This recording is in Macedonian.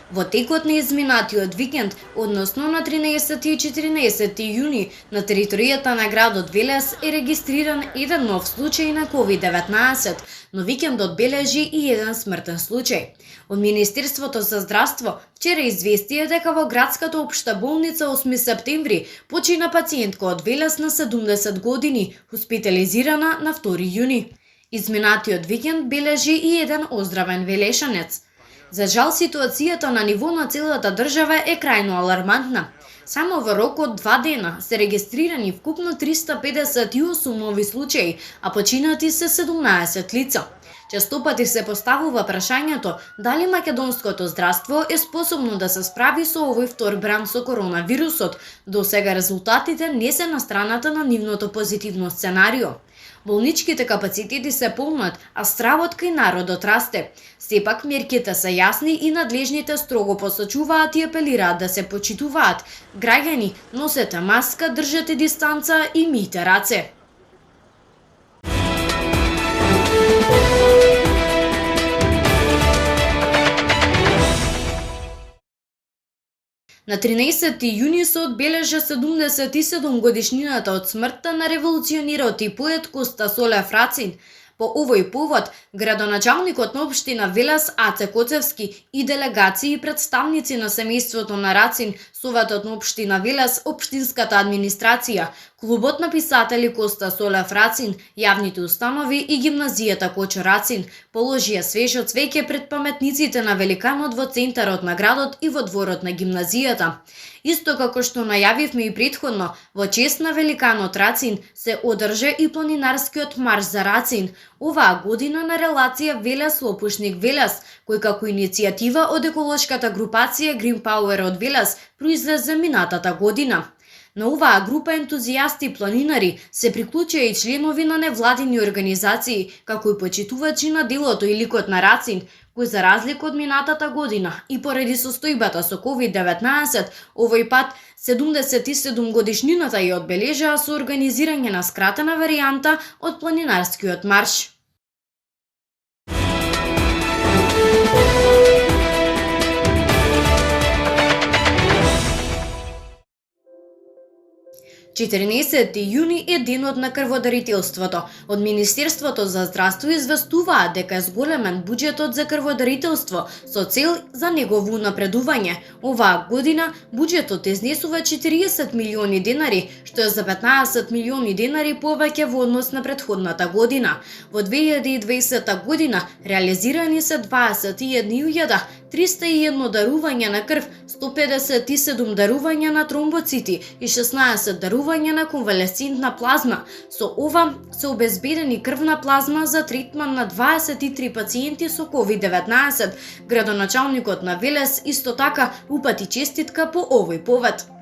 Во текот на изминатиот викенд, односно на 13 и 14 јуни, на територијата на градот Велес е регистриран еден нов случај на COVID-19, но викендот бележи и еден смртен случај. Од Министерството за здравство вчера известија дека во градската општа болница 8 септември почина пациентка од Велес на 70 години, хоспитализирана на 2 јуни. Изминатиот викенд бележи и еден оздравен велешанец. За жал, ситуацијата на ниво на целата држава е крајно алармантна. Само во рок од 2 дена се регистрирани вкупно 358 нови случаи, а починати се 17 лица. Честопати се поставува прашањето дали македонското здравство е способно да се справи со овој втор бран со коронавирусот. До сега резултатите не се на страната на нивното позитивно сценарио. Болничките капацитети се полнат, а стравот кај народот расте. Сепак мерките се јасни и надлежните строго посочуваат и апелираат да се почитуваат. Граѓани, носете маска, држете дистанца и мијте раце. На 13 јуни се одбележа 77 годишнината од смртта на револуционерот и поет Коста Солев Рацин. По овој повод, градоначалникот на општина Велес Аце Коцевски и делегации и представници на семејството на Рацин, Советот на општина Велес, општинската администрација, клубот на писатели Коста Солев Рацин, јавните установи и гимназијата Кочо Рацин положија свежо цвеќе пред паметниците на великанот во центарот на градот и во дворот на гимназијата. Исто како што најавивме и претходно, во чест на великанот Рацин се одржа и планинарскиот марш за Рацин, оваа година на релација Велес-Лопушник Велес, кој како иницијатива од еколошката групација Green Power од Велес произлезе минатата година. На оваа група ентузијасти планинари се приклучија и членови на невладини организации, како и почитувачи на делото и ликот на Рацин, кој за разлика од минатата година и поради состојбата со COVID-19, овој пат 77 годишнината ја одбележаа со организирање на скратена варијанта од планинарскиот марш. 14 јуни е денот на крводарителството. Од Министерството за здравство известуваат дека е зголемен буџетот за крводарителство со цел за негово напредување. Оваа година буџетот изнесува 40 милиони денари, што е за 15 милиони денари повеќе во однос на претходната година. Во 2020 година реализирани се 21.301 дарувања на крв, 157 дарувања на тромбоцити и 16 дарувања на конвалесцентна плазма. Со ова се обезбедени крвна плазма за третман на 23 пациенти со COVID-19. Градоначалникот на Велес исто така упати честитка по овој повод.